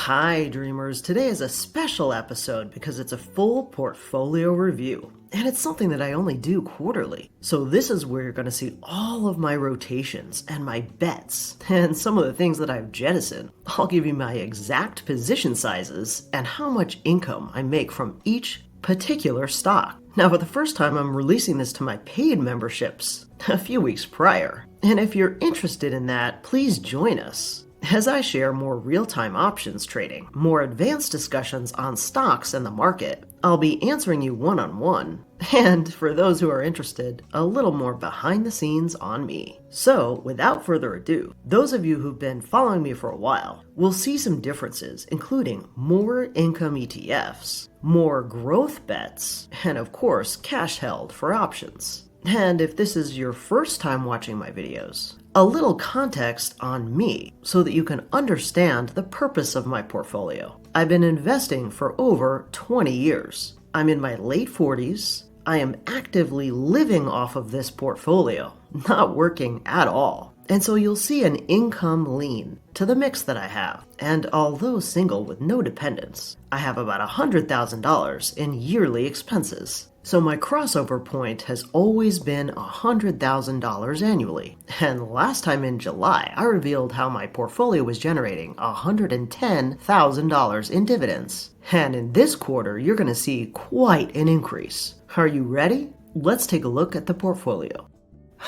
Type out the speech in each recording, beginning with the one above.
Hi, dreamers. Today is a special episode because it's a full portfolio review, and it's something that I only do quarterly. So this is where you're going to see all of my rotations and my bets and some of the things that I've jettisoned. I'll give you my exact position sizes and how much income I make from each particular stock. Now, for the first time, I'm releasing this to my paid memberships a few weeks prior. And if you're interested in that, please join us as I share more real-time options trading, more advanced discussions on stocks and the market. I'll be answering you one-on-one, and for those who are interested, a little more behind the scenes on me. So, without further ado, those of you who've been following me for a while will see some differences, including more income ETFs, more growth bets, and of course, cash held for options. And if this is your first time watching my videos, a little context on me so that you can understand the purpose of my portfolio. I've been investing for over 20 years. I'm in my late 40s. I am actively living off of this portfolio, not working at all. And so you'll see an income lean to the mix that I have. And although single with no dependents, I have about $100,000 in yearly expenses. So my crossover point has always been $100,000 annually. And last time in July, I revealed how my portfolio was generating $110,000 in dividends. And in this quarter, you're going to see quite an increase. Are you ready? Let's take a look at the portfolio.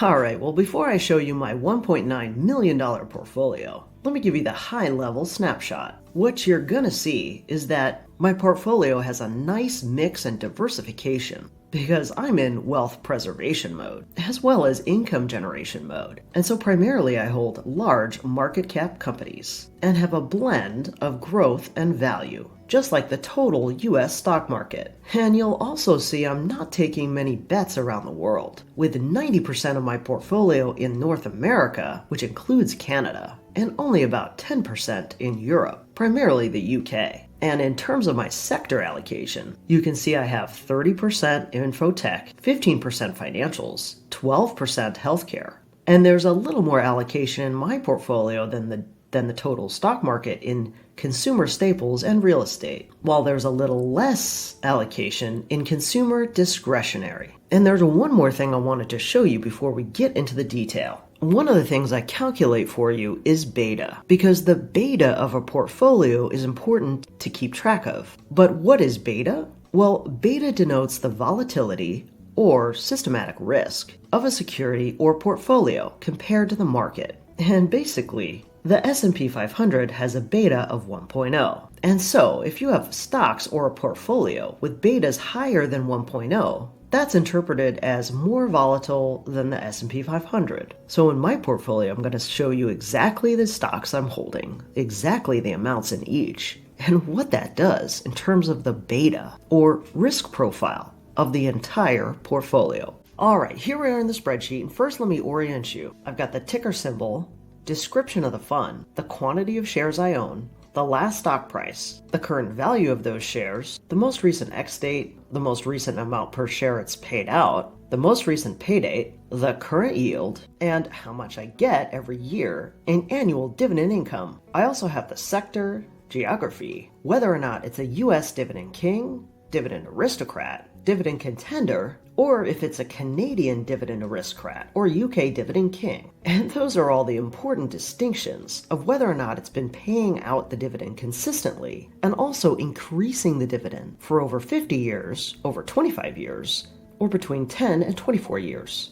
Alright, well, before I show you my $1.9 million portfolio, let me give you the high-level snapshot. What you're gonna see is that my portfolio has a nice mix and diversification because I'm in wealth preservation mode as well as income generation mode. And so primarily I hold large market cap companies and have a blend of growth and value, just like the total US stock market. And you'll also see I'm not taking many bets around the world, with 90% of my portfolio in North America, which includes Canada, and only about 10% in Europe, primarily the UK. And in terms of my sector allocation, you can see I have 30% infotech, 15% financials, 12% healthcare. And there's a little more allocation in my portfolio than the total stock market in consumer staples and real estate, while there's a little less allocation in consumer discretionary. And there's one more thing I wanted to show you before we get into the detail. One of the things I calculate for you is beta, because the beta of a portfolio is important to keep track of. But what is beta? Well, beta denotes the volatility or systematic risk of a security or portfolio compared to the market. And basically, the S&P 500 has a beta of 1.0. And so, if you have stocks or a portfolio with betas higher than 1.0, that's interpreted as more volatile than the S&P 500. So in my portfolio, I'm going to show you exactly the stocks I'm holding, exactly the amounts in each, and what that does in terms of the beta or risk profile of the entire portfolio. All right, here we are in the spreadsheet, and first let me orient you. I've got the ticker symbol, description of the fund, the quantity of shares I own, the last stock price, the current value of those shares, the most recent ex-date, the most recent amount per share it's paid out, the most recent pay date, the current yield, and how much I get every year in annual dividend income. I also have the sector, geography, whether or not it's a US dividend king, dividend aristocrat, dividend contender, or if it's a Canadian dividend aristocrat or UK dividend king. And those are all the important distinctions of whether or not it's been paying out the dividend consistently and also increasing the dividend for over 50 years, over 25 years, or between 10 and 24 years.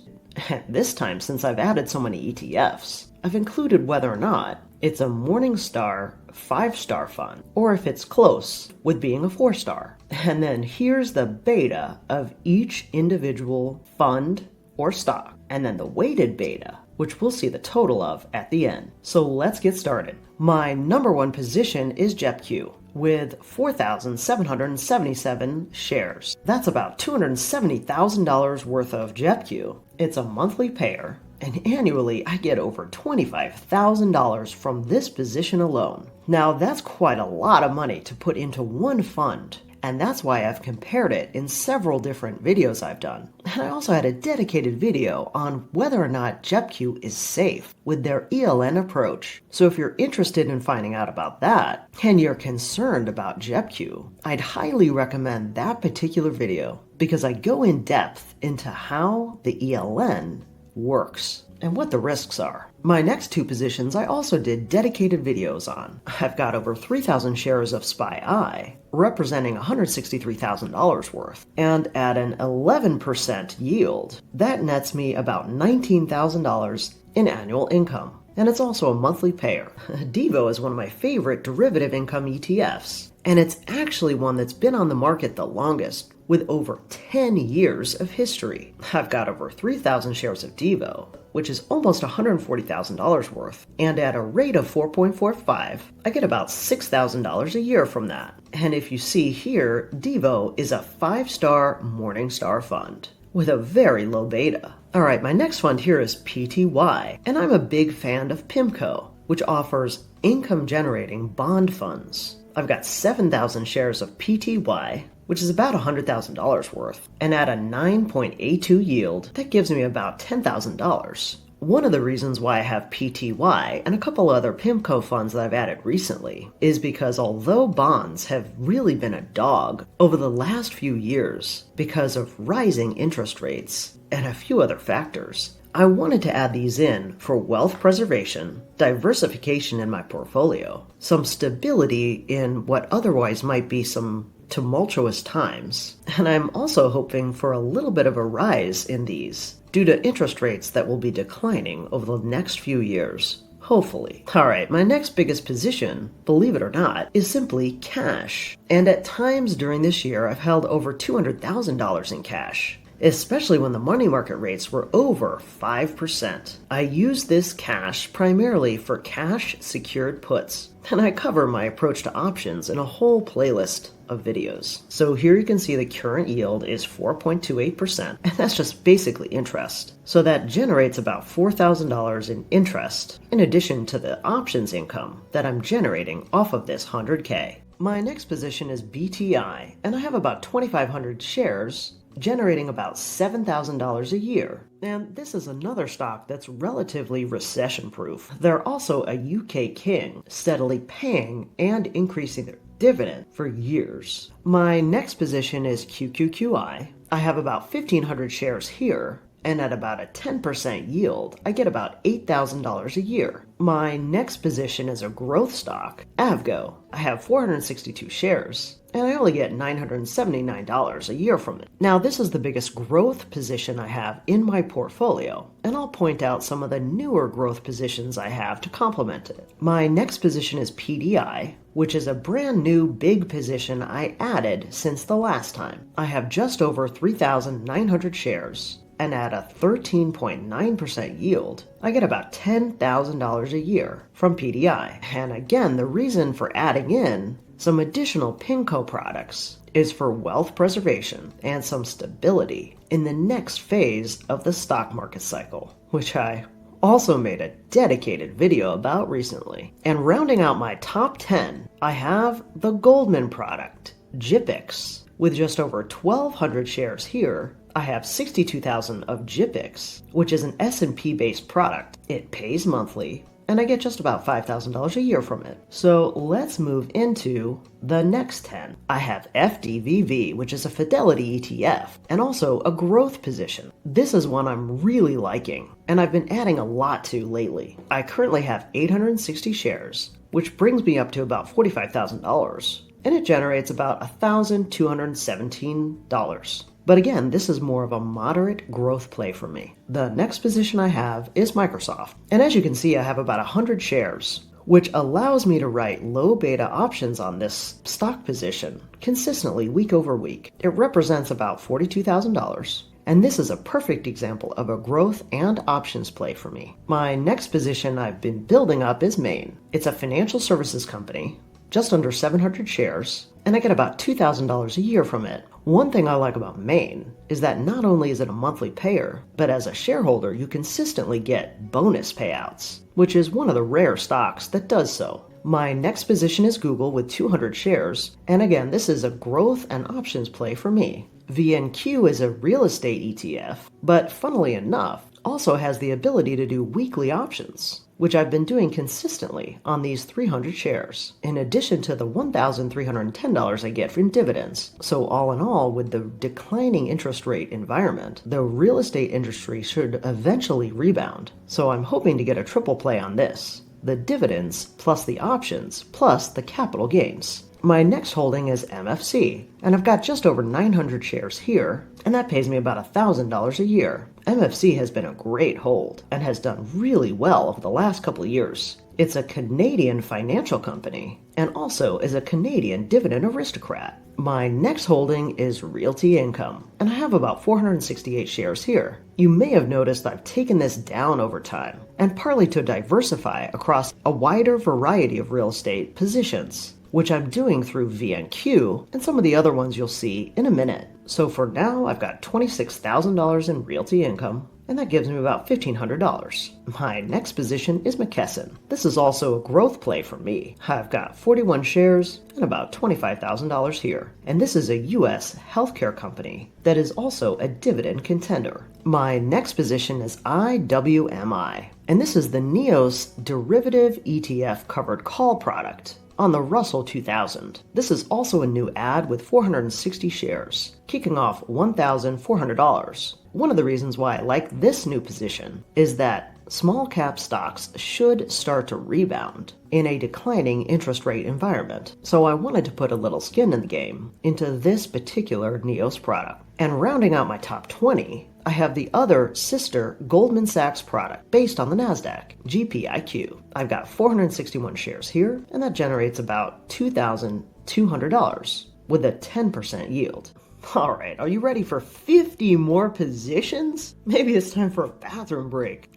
And this time, since I've added so many ETFs, I've included whether or not it's a Morningstar 5-star fund, or if it's close with being a 4-star. And then here's the beta of each individual fund or stock, and then the weighted beta, which we'll see the total of at the end. So let's get started. My number one position is JEPQ with 4,777 shares. That's about $270,000 worth of JEPQ. It's a monthly payer, and annually I get over $25,000 from this position alone. Now that's quite a lot of money to put into one fund, And that's why I've compared it in several different videos I've done. And I also had a dedicated video on whether or not JEPQ is safe with their ELN approach. So if you're interested in finding out about that, and you're concerned about JEPQ, I'd highly recommend that particular video because I go in depth into how the ELN works and what the risks are. My next two positions I also did dedicated videos on. I've got over 3,000 shares of SPY, representing $163,000 worth, and at an 11% yield, that nets me about $19,000 in annual income. And it's also a monthly payer. Devo is one of my favorite derivative income ETFs, and it's actually one that's been on the market the longest, with over 10 years of history. I've got over 3,000 shares of Devo, which is almost $140,000 worth, and at a rate of 4.45, I get about $6,000 a year from that. And if you see here, Devo is a 5-star Morningstar fund with a very low beta. Alright, my next fund here is PTY, and I'm a big fan of PIMCO, which offers income-generating bond funds. I've got 7,000 shares of PTY, which is about $100,000 worth, and at a 9.82 yield, that gives me about $10,000. One of the reasons why I have PTY and a couple other PIMCO funds that I've added recently is because although bonds have really been a dog over the last few years because of rising interest rates and a few other factors, I wanted to add these in for wealth preservation, diversification in my portfolio, some stability in what otherwise might be some tumultuous times, and I'm also hoping for a little bit of a rise in these due to interest rates that will be declining over the next few years, hopefully. Alright, my next biggest position, believe it or not, is simply cash. And at times during this year, I've held over $200,000 in cash, especially when the money market rates were over 5%. I use this cash primarily for cash secured puts, and I cover my approach to options in a whole playlist of videos. So here you can see the current yield is 4.28%, and that's just basically interest. So that generates about $4,000 in interest, in addition to the options income that I'm generating off of this 100K. My next position is BTI, and I have about 2,500 shares, generating about $7,000 a year. And this is another stock that's relatively recession-proof. They're also a UK king, steadily paying and increasing their dividend for years. My next position is QQQI. I have about 1,500 shares here, and at about a 10% yield, I get about $8,000 a year. My next position is a growth stock, Avgo. I have 462 shares, and I only get $979 a year from it. Now, this is the biggest growth position I have in my portfolio, and I'll point out some of the newer growth positions I have to complement it. My next position is PDI, which is a brand new big position I added since the last time. I have just over 3,900 shares, and at a 13.9% yield, I get about $10,000 a year from PDI. And again, the reason for adding in some additional PIMCO products is for wealth preservation and some stability in the next phase of the stock market cycle, which I also made a dedicated video about recently. And rounding out my top 10, I have the Goldman product, GIPX. With just over 1,200 shares here, I have 62,000 of GIPX, which is an S&P based product. It pays monthly, and I get just about $5,000 a year from it. So let's move into the next 10. I have FDVV, which is a Fidelity ETF, and also a growth position. This is one I'm really liking, and I've been adding a lot to lately. I currently have 860 shares, which brings me up to about $45,000, and it generates about $1,217. But again, this is more of a moderate growth play for me. The next position I have is Microsoft. And as you can see, I have about 100 shares, which allows me to write low beta options on this stock position consistently week over week. It represents about $42,000. And this is a perfect example of a growth and options play for me. My next position I've been building up is Main. It's a financial services company, just under 700 shares, and I get about $2,000 a year from it. One thing I like about Main is that not only is it a monthly payer, but as a shareholder, you consistently get bonus payouts, which is one of the rare stocks that does so. My next position is Google with 200 shares, and again, this is a growth and options play for me. VNQ is a real estate ETF, but funnily enough, also has the ability to do weekly options, which I've been doing consistently on these 300 shares, in addition to the $1,310 I get from dividends. So all in all, with the declining interest rate environment, the real estate industry should eventually rebound. So I'm hoping to get a triple play on this: the dividends plus the options plus the capital gains. My next holding is MFC, and I've got just over 900 shares here, and that pays me about $1,000 a year. MFC has been a great hold and has done really well over the last couple of years. It's a Canadian financial company and also is a Canadian dividend aristocrat. My next holding is Realty Income, and I have about 468 shares here. You may have noticed I've taken this down over time, and partly to diversify across a wider variety of real estate positions, which I'm doing through VNQ and some of the other ones you'll see in a minute. So for now, I've got $26,000 in Realty Income, and that gives me about $1,500. My next position is McKesson. This is also a growth play for me. I've got 41 shares and about $25,000 here. And this is a US healthcare company that is also a dividend contender. My next position is IWMI, and this is the NEOS derivative ETF covered call product on the Russell 2000. This is also a new ad with 460 shares, kicking off $1,400. One of the reasons why I like this new position is that small cap stocks should start to rebound in a declining interest rate environment. So I wanted to put a little skin in the game into this particular NEOS product. And rounding out my top 20, I have the other sister Goldman Sachs product based on the NASDAQ, GPIQ. I've got 461 shares here, and that generates about $2,200 with a 10% yield. All right, are you ready for 50 more positions? Maybe it's time for a bathroom break.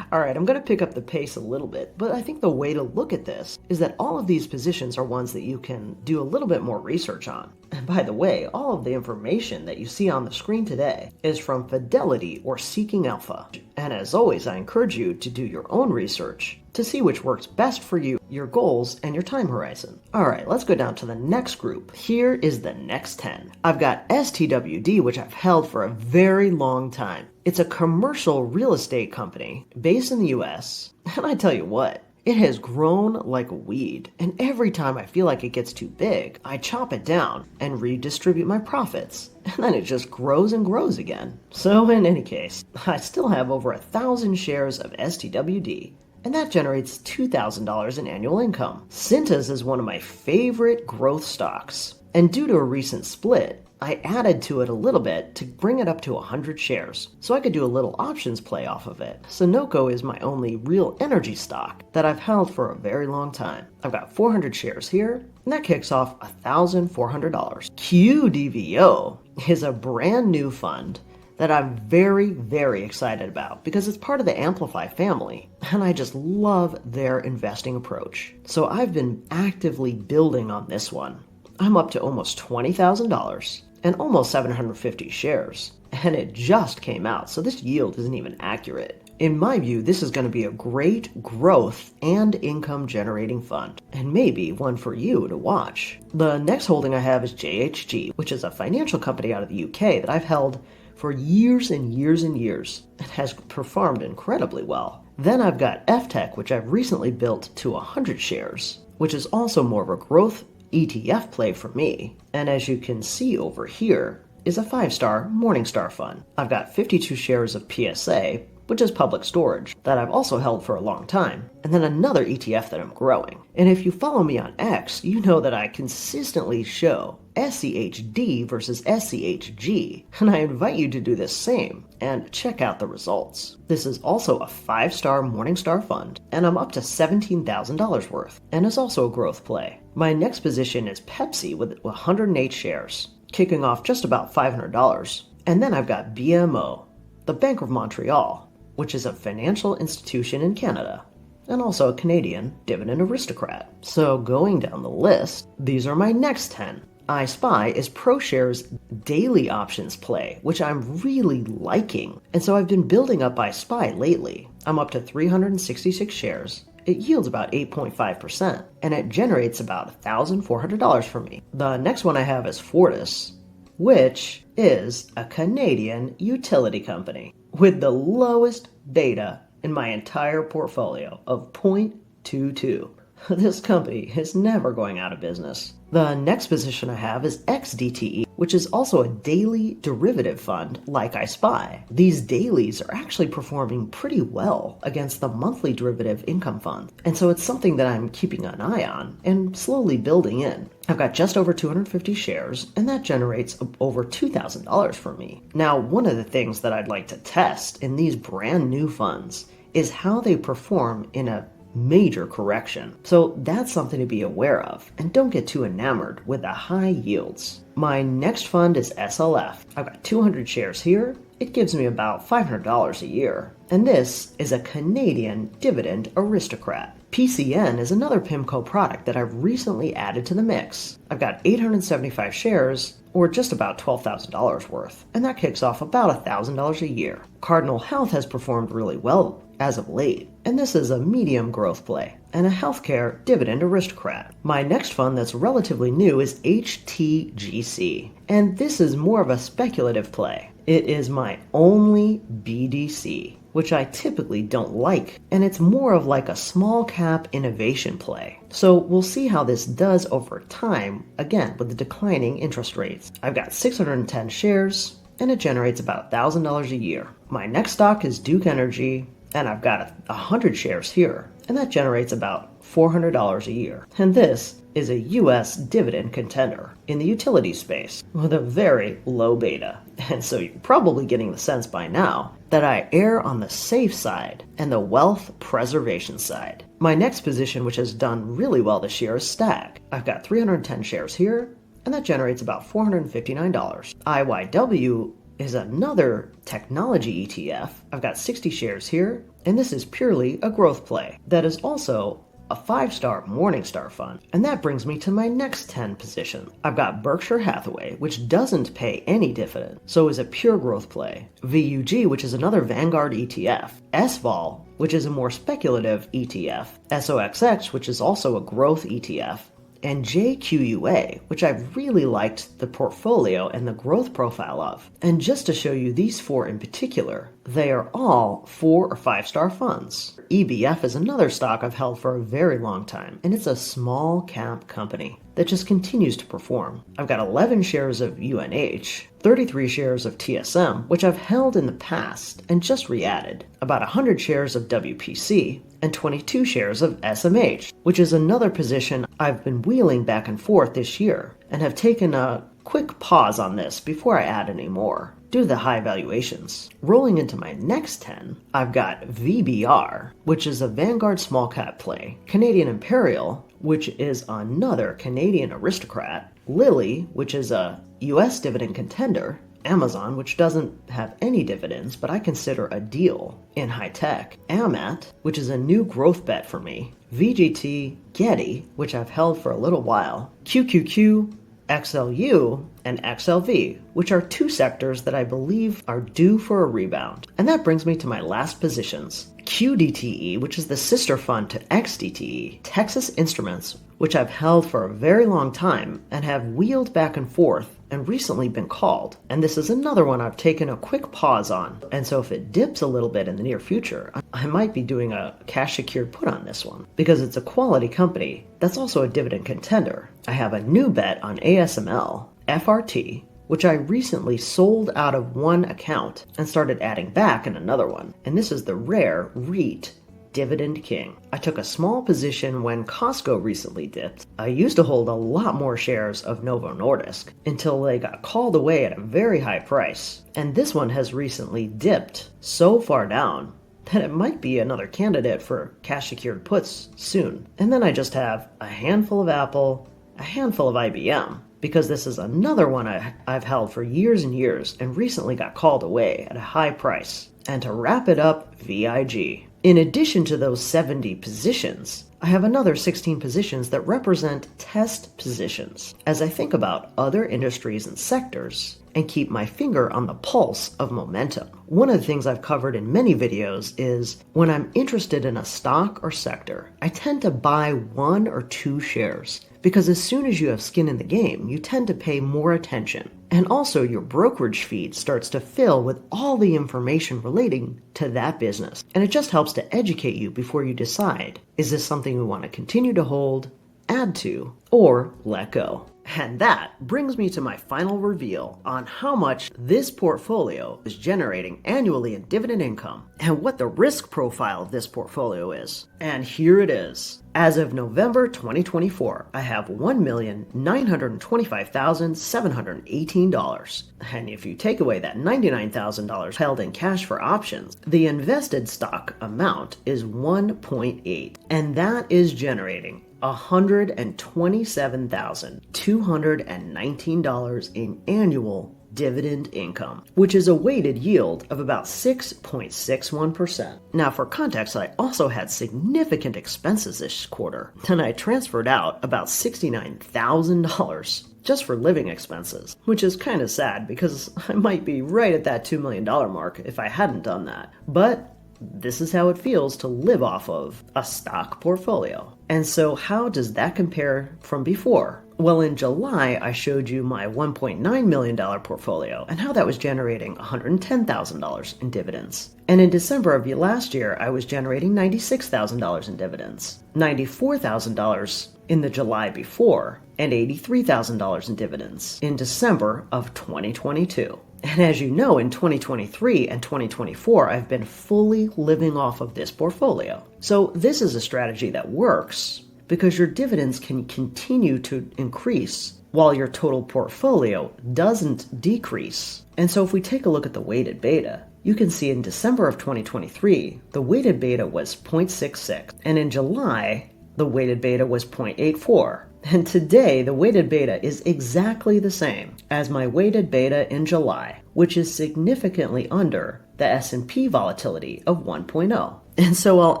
All right, I'm going to pick up the pace a little bit, but I think the way to look at this is that all of these positions are ones that you can do a little bit more research on. And by the way, all of the information that you see on the screen today is from Fidelity or Seeking Alpha. And as always, I encourage you to do your own research to see which works best for you, your goals, and your time horizon. All right, let's go down to the next group. Here is the next 10. I've got STWD, which I've held for a very long time. It's a commercial real estate company based in the US, and I tell you what, it has grown like a weed, and every time I feel like it gets too big, I chop it down and redistribute my profits, and then it just grows and grows again. So in any case, I still have over 1,000 shares of STWD, and that generates $2,000 in annual income. Cintas is one of my favorite growth stocks, and due to a recent split, I added to it a little bit to bring it up to 100 shares, so I could do a little options play off of it. Sunoco is my only real energy stock that I've held for a very long time. I've got 400 shares here, and that kicks off $1,400. QDVO is a brand new fund that I'm very, very excited about because it's part of the Amplify family, and I just love their investing approach. So I've been actively building on this one. I'm up to almost $20,000 and almost 750 shares, and it just came out, so this yield isn't even accurate. In my view, this is going to be a great growth and income generating fund, and maybe one for you to watch. The next holding I have is JHG, which is a financial company out of the UK that I've held for years and years and years, and has performed incredibly well. Then I've got FTech, which I've recently built to 100 shares, which is also more of a growth ETF play for me. And as you can see over here is a 5-star Morningstar fund. I've got 52 shares of PSA, which is public storage, that I've also held for a long time, and then another ETF that I'm growing. And if you follow me on X, you know that I consistently show SCHD versus SCHG, and I invite you to do the same and check out the results. This is also a 5-star Morningstar fund, and I'm up to $17,000 worth, and is also a growth play. My next position is Pepsi with 108 shares, kicking off just about $500. And then I've got BMO, the Bank of Montreal, which is a financial institution in Canada, and also a Canadian dividend aristocrat. So going down the list, these are my next 10. iSpy is ProShares daily options play, which I'm really liking. And so I've been building up iSpy lately. I'm up to 366 shares, it yields about 8.5%, and it generates about $1,400 for me. The next one I have is Fortis, which is a Canadian utility company with the lowest beta in my entire portfolio of 0.22. This company is never going out of business. The next position I have is XDTE, which is also a daily derivative fund like I SPY. These dailies are actually performing pretty well against the monthly derivative income fund, and so it's something that I'm keeping an eye on and slowly building in. I've got just over 250 shares, and that generates over $2,000 for me. Now, one of the things that I'd like to test in these brand new funds is how they perform in a major correction. So that's something to be aware of, and don't get too enamored with the high yields. My next fund is SLF. I've got 200 shares here. It gives me about $500 a year. And this is a Canadian dividend aristocrat. PCN is another PIMCO product that I've recently added to the mix. I've got 875 shares, or just about $12,000 worth, and that kicks off about $1,000 a year. Cardinal Health has performed really well as of late, and this is a medium growth play and a healthcare dividend aristocrat. My next fund that's relatively new is HTGC, and this is more of a speculative play. It is my only BDC, which I typically don't like, and it's more of like a small cap innovation play. So we'll see how this does over time, again with the declining interest rates. I've got 610 shares, and it generates about $1,000 a year. My next stock is Duke Energy, and I've got 100 shares here, and that generates about $400 a year. And this is a US dividend contender in the utility space with a very low beta. And so you're probably getting the sense by now that I err on the safe side and the wealth preservation side. My next position, which has done really well this year, is Stag. I've got 310 shares here, and that generates about $459. IYW is another technology ETF. I've got 60 shares here, and this is purely a growth play that is also a 5-star Morningstar fund. And that brings me to my next 10 positions. I've got Berkshire Hathaway, which doesn't pay any dividend, so is a pure growth play. VUG, which is another Vanguard ETF. SVOL, which is a more speculative ETF. SOXX, which is also a growth ETF. And JQUA, which I've really liked the portfolio and the growth profile of. And just to show you these four in particular, they are all 4 or 5-star funds. EBF is another stock I've held for a very long time, and it's a small cap company that just continues to perform. I've got 11 shares of UNH, 33 shares of TSM, which I've held in the past and just re-added, about 100 shares of WPC, and 22 shares of SMH, which is another position I've been wheeling back and forth this year, and have taken a quick pause on this before I add any more, due to the high valuations. Rolling into my next 10, I've got VBR, which is a Vanguard small cap play, Canadian Imperial, which is another Canadian aristocrat, Lilly, which is a US dividend contender, Amazon, which doesn't have any dividends, but I consider a deal in high tech, Amat, which is a new growth bet for me, VGT, Getty, which I've held for a little while, QQQ, XLU, and XLV, which are 2 sectors that I believe are due for a rebound. And that brings me to my last positions. QDTE, which is the sister fund to XDTE, Texas Instruments, which I've held for a very long time and have wheeled back and forth and recently been called. And this is another one I've taken a quick pause on. And so if it dips a little bit in the near future, I might be doing a cash secured put on this one because it's a quality company that's also a dividend contender. I have a new bet on ASML, FRT, which I recently sold out of one account and started adding back in another one. And this is the rare REIT Dividend King. I took a small position when Costco recently dipped. I used to hold a lot more shares of Novo Nordisk until they got called away at a very high price. And this one has recently dipped so far down that it might be another candidate for cash secured puts soon. And then I just have a handful of Apple, a handful of IBM, because this is another one I've held for years and years and recently got called away at a high price. And to wrap it up, VIG. In addition to those 70 positions, I have another 16 positions that represent test positions as I think about other industries and sectors and keep my finger on the pulse of momentum. One of the things I've covered in many videos is when I'm interested in a stock or sector, I tend to buy 1 or 2 shares because as soon as you have skin in the game, you tend to pay more attention. And also your brokerage feed starts to fill with all the information relating to that business. And it just helps to educate you before you decide, is this something we want to continue to hold, add to, or let go? And that brings me to my final reveal on how much this portfolio is generating annually in dividend income and what the risk profile of this portfolio is. And here it is. As of November 2024, I have $1,925,718. And if you take away that $99,000 held in cash for options, the invested stock amount is 1.8, and that is generating $127,219 in annual dividend income, which is a weighted yield of about 6.61%. Now, for context, I also had significant expenses this quarter, and I transferred out about $69,000 just for living expenses, which is kind of sad because I might be right at that $2 million mark if I hadn't done that. But this is how it feels to live off of a stock portfolio. And so how does that compare from before? Well, in July, I showed you my $1.9 million portfolio and how that was generating $110,000 in dividends. And in December of last year, I was generating $96,000 in dividends, $94,000 in the July before, and $83,000 in dividends in December of 2022. And as you know, in 2023 and 2024, I've been fully living off of this portfolio. So this is a strategy that works because your dividends can continue to increase while your total portfolio doesn't decrease. And so if we take a look at the weighted beta, you can see in December of 2023, the weighted beta was 0.66. And in July, the weighted beta was 0.84. And today, the weighted beta is exactly the same as my weighted beta in July, which is significantly under the S&P volatility of 1.0. And so I'll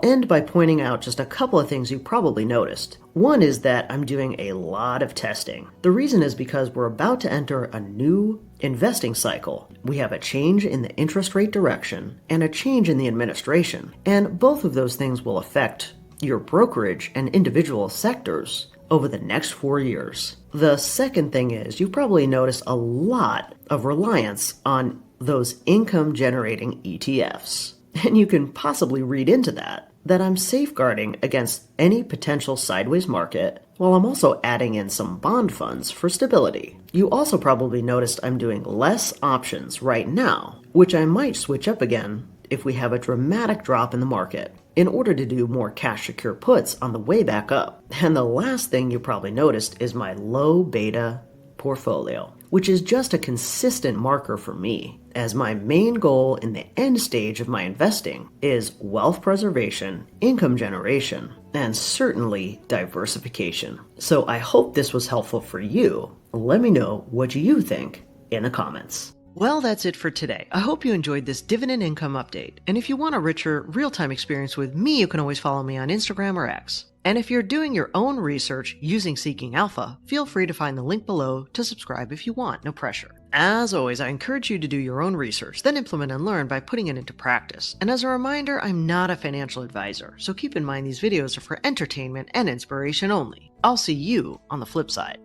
end by pointing out just a couple of things you probably noticed. One is that I'm doing a lot of testing. The reason is because we're about to enter a new investing cycle. We have a change in the interest rate direction and a change in the administration. And both of those things will affect your brokerage and individual sectors over the next 4 years. The second thing is you probably noticed a lot of reliance on those income generating ETFs. And you can possibly read into that I'm safeguarding against any potential sideways market while I'm also adding in some bond funds for stability. You also probably noticed I'm doing less options right now, which I might switch up again if we have a dramatic drop in the market in order to do more cash secure puts on the way back up. And the last thing you probably noticed is my low beta portfolio, which is just a consistent marker for me, as my main goal in the end stage of my investing is wealth preservation, income generation, and certainly diversification. So I hope this was helpful for you. Let me know what you think in the comments. Well, that's it for today. I hope you enjoyed this dividend income update. And if you want a richer, real-time experience with me, you can always follow me on Instagram or X. And if you're doing your own research using Seeking Alpha, feel free to find the link below to subscribe if you want, no pressure. As always, I encourage you to do your own research, then implement and learn by putting it into practice. And as a reminder, I'm not a financial advisor, so keep in mind these videos are for entertainment and inspiration only. I'll see you on the flip side.